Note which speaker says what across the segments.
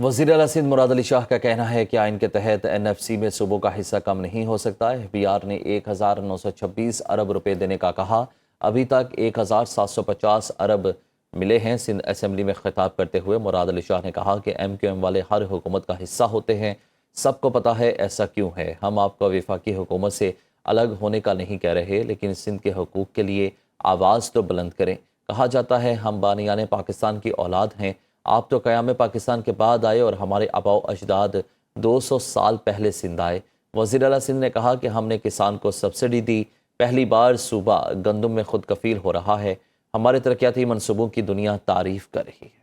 Speaker 1: وزیر اعلیٰ سندھ مراد علی شاہ کا کہنا ہے کہ آئین کے تحت NFC میں صوبوں کا حصہ کم نہیں ہو سکتا۔ FBR نے 1926 ارب روپے دینے کا کہا۔ ابھی تک 1750 ارب ملے ہیں۔ سندھ اسمبلی میں خطاب کرتے ہوئے مراد علی شاہ نے کہا کہ MQM والے ہر حکومت کا حصہ ہوتے ہیں، سب کو پتہ ہے ایسا کیوں ہے۔ ہم آپ کو وفاقی حکومت سے الگ ہونے کا نہیں کہہ رہے، لیکن سندھ کے حقوق کے لیے آواز تو بلند کریں۔ کہا جاتا ہے ہم بانیان پاکستان کی اولاد ہیں، آپ تو قیام پاکستان کے بعد آئے اور ہمارے آباء و اجداد 200 سال پہلے سندھ آئے۔ وزیر اعلیٰ سندھ نے کہا کہ ہم نے کسان کو سبسڈی دی، پہلی بار صوبہ گندم میں خود کفیل ہو رہا ہے۔ ہمارے ترقیاتی منصوبوں کی دنیا تعریف کر رہی ہے۔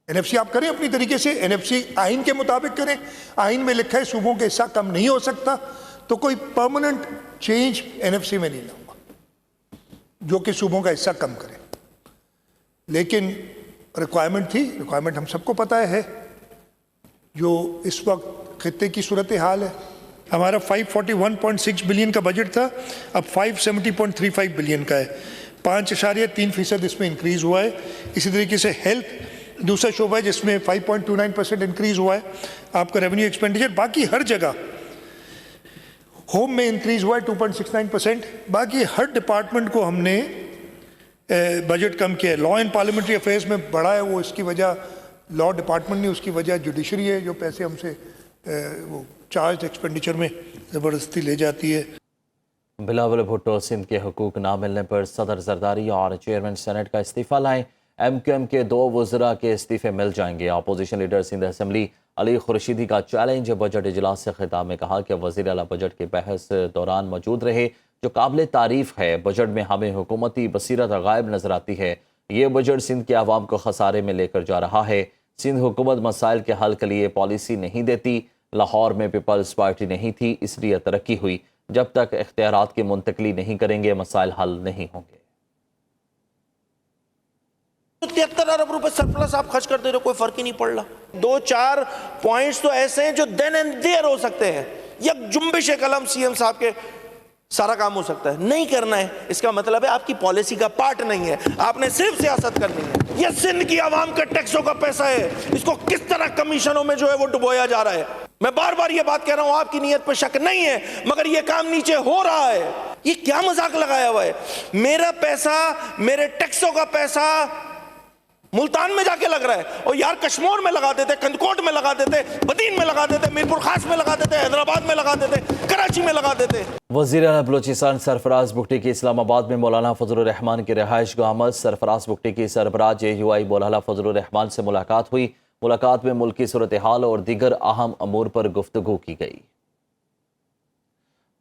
Speaker 2: NFC آپ کریں اپنی طریقے سے، NFC آئین کے مطابق کریں۔ آئین میں لکھا ہے صوبوں کا حصہ کم نہیں ہو سکتا، تو کوئی پرماننٹ چینج NFC میں نہیں لاؤں گا جو کہ صوبوں کا حصہ کم کرے، لیکن ریکوائرمنٹ تھی، ریکوائرمنٹ ہم سب کو پتہ ہے جو اس وقت خطے کی صورتحال ہے۔ ہمارا 541.6 بلین کا بجٹ تھا، اب 570.35 بلین کا ہے، 5.3% اس میں انکریز ہوا ہے۔ اسی طریقے سے ہیلتھ دوسرا شعبہ ہے جس میں 5.29% انکریز ہوا ہے آپ کا ریونیو ایکسپینڈیچر۔ باقی ہر جگہ ہوم میں انکریز ہوا ہے 2.69%۔ باقی ہر ڈپارٹمنٹ کو ہم نے بجٹ کم کیا ہے۔ لا اینڈ پارلیمنٹری افیئرز میں بڑھا ہے، وہ اس کی وجہ لا ڈپارٹمنٹ نہیں، اس کی وجہ جوڈیشری ہے جو پیسے ہم سے وہ چارج ایکسپینڈیچر میں زبردستی لے جاتی ہے۔
Speaker 1: بلاول بھٹو سندھ کے حقوق نہ ملنے پر صدر زرداری اور چیئرمین سینٹ کا استعفیٰ لائیں۔ MQM کے 2 وزراء کے استعفے مل جائیں گے۔ اپوزیشن لیڈر سندھ اسمبلی علی خورشیدی کا چیلنج۔ بجٹ اجلاس سے خطاب میں کہا کہ وزیر اعلیٰ بجٹ کے بحث دوران موجود رہے، جو قابل تعریف ہے۔ بجٹ میں ہمیں حکومتی بصیرت غائب نظر آتی ہے۔ یہ بجٹ سندھ کے عوام کو خسارے میں لے کر جا رہا ہے۔ سندھ حکومت مسائل کے حل کے لیے پالیسی نہیں دیتی۔ لاہور میں پیپلز پارٹی نہیں تھی، اس لیے ترقی ہوئی۔ جب تک اختیارات کی منتقلی نہیں کریں گے، مسائل حل نہیں ہوں گے۔
Speaker 3: 73 ارب روپے سرپلس آپ خرچ کرتے رہے، کوئی فرق ہی نہیں پڑ رہا۔ 2-4 پوائنٹس تو ایسے ہیں جو دین اینڈ دیئر ہو سکتے ہیں، یک جنبش قلم CM صاحب کے سارا کام ہو سکتا ہے۔ نہیں کرنا ہے، اس کا مطلب ہے آپ کی پالیسی کا پارٹ نہیں ہے، آپ نے صرف سیاست کرنی ہے۔ یہ سندھ کی عوام کا ٹیکسوں کا پیسہ ہے، اس کو کس طرح کمیشنوں میں جو ہے وہ ڈبویا جا رہا ہے۔ میں بار بار یہ بات کہہ رہا ہوں، آپ کی نیت پہ شک نہیں ہے، مگر یہ کام نیچے ہو رہا ہے۔ یہ کیا مذاق لگایا ہوا ہے؟ میرا پیسہ، میرے ٹیکسوں کا پیسہ ملتان میں جا کے لگ رہا ہے، اور یار کشمور میں لگا دیتے، کندکوٹ میں لگا دیتے، بدین میں لگا دیتے، میرپور خاص میں لگا دیتے، حیدرآباد میں لگا دیتے، کراچی میں لگا دیتے۔
Speaker 1: وزیر اعلیٰ بلوچستان سرفراز بگٹی کی اسلام آباد میں مولانا فضل الرحمان کی رہائش گاہ آمد۔ سرفراز بگٹی کی سربراہ JUI مولانا فضل الرحمان سے ملاقات ہوئی۔ ملاقات میں ملکی صورتحال اور دیگر اہم امور پر گفتگو کی گئی۔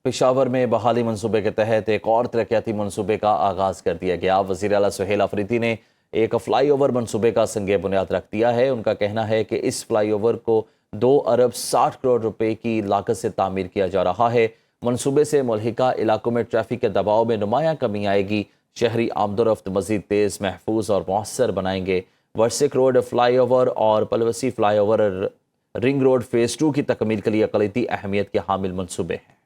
Speaker 1: پشاور میں بحالی منصوبے کے تحت ایک اور ترقیاتی منصوبے کا آغاز کر دیا گیا۔ وزیر اعلیٰ سہیل آفریدی نے ایک فلائی اوور منصوبے کا سنگ بنیاد رکھ دیا ہے۔ ان کا کہنا ہے کہ اس فلائی اوور کو 2 ارب 60 کروڑ روپے کی لاگت سے تعمیر کیا جا رہا ہے۔ منصوبے سے ملحقہ علاقوں میں ٹریفک کے دباؤ میں نمایاں کمی آئے گی۔ شہری آمد و رفت مزید تیز، محفوظ اور مؤثر بنائیں گے۔ ورسک روڈ فلائی اوور اور پلوسی flyover ring road phase 2 کی تکمیل کے لیے اقلیتی اہمیت کے حامل منصوبے ہیں۔